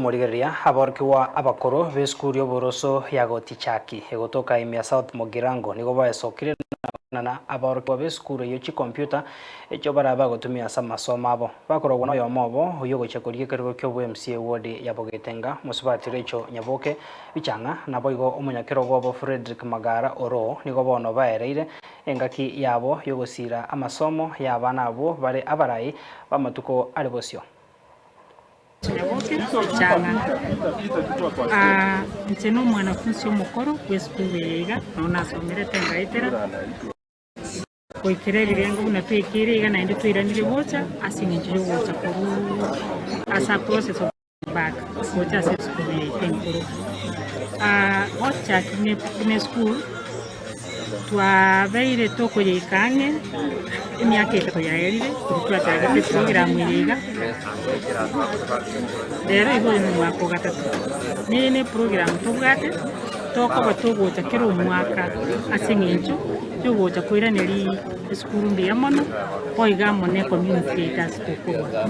kumurigeria aborkiwa abakoro besukuru oboroso ya gotichaki egotoka imia South Mogirango nigo baesokire na aborkiwa besukuru yo chi computer echo baraba gotumia sa masomo abo bakorogwa noyo mobo uyo gochekorie kergo kyo MCA ward ya Bogetenga musubati Recho Nyaboke bichanga nabo igo omonyakero gobo Frederick Magara oro nigo bono baereire engaki yabo yo gosira amasomo ya bana abo bare abarai bamatuko ari bosio Changa ncheno mwanafunzi omukoro kwesukuru yeiga nona asomere tengaitera koikire birengo buna twikire iga naende twiranire bocha asing'encho yo gocha koru asa process of back gocha ase sukuru yeitenkoro ochakine ne school twabeire tokoyeikang'e emyaka etatu yaerire twatagete program yeiga rero igo ni mwaka wa gatatu nene program tubwate tokoba tugocha kera omwaka ase eng'encho tugocha koiraneri esukuru mbuya mono oiga mone community leaders tokorwa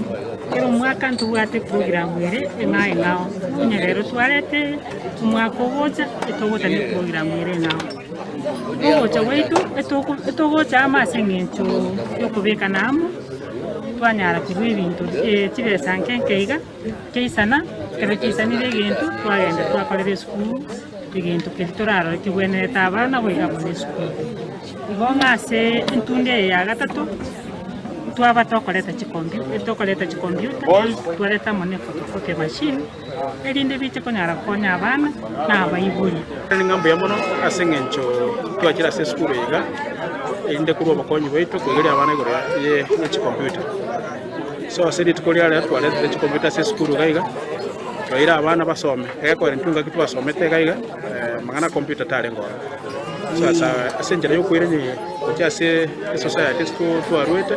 kera omwaka ntubwate program ere eng'ao onya rero twarete omwaka ogocha etogocha ne program ere eng'ao ogocha waitu etogocha ama ase eng'encho yokobeka namo twanyara kurwa ebintu chibesa nkeiga keisana kero keisanire egento twagenda twakorera esukuru egento keri torarora kigwenerete abana goiga buna esukuru igo ng'ase entunde ya gatatu twaba tokoreta chicomputer twareta mone photocopy machine erinde biche konyara konya abana na abaiburi ng'ambo ya mono ase eng'encho twachira ase esukuru iga erinde kurwa abakonyi baitu kwegeria abana igoro ye chicomputer so ase rituko riaria twarete chicomputer ase esukuru gaiga twaira abana basome egekwera entunga ki twasomete gaiga magana computer tare ngora so ase enchera yokwirania gocha ase society twarwete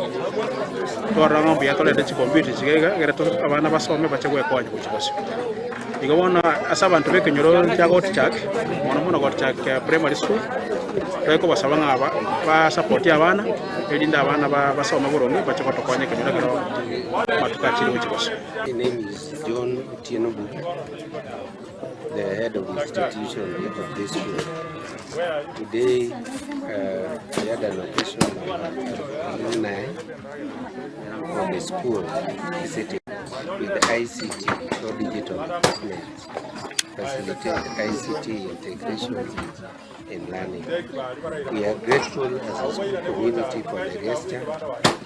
twarora ng'ambo ya twarete chicomputer chigaiga egere abana basome bache gwekonya gocha bosio igo bona ase abanto bekenyoro kia Gotichak mono Gotichak primary school tweko basaba ng'aba basupport abana erinde abana basome boronge bache batokonya kenyora kero matukachire gocha bosio. My name is John Otieno, the head of the institution of this school. Today, we had an occasion of alumni of the school visiting with ICT or digital equipment, facilitate ICT integration in learning. We are grateful as a school community for the gesture.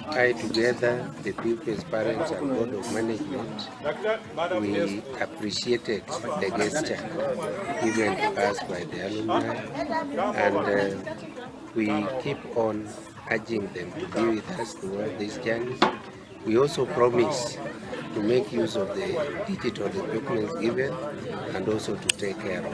I, together, the pupils, parents, and board of management, we appreciated the gesture given to us by the alumni, and we keep on urging them to be with us throughout this journey. We also promise to make use of the digital equipment given and also to take care of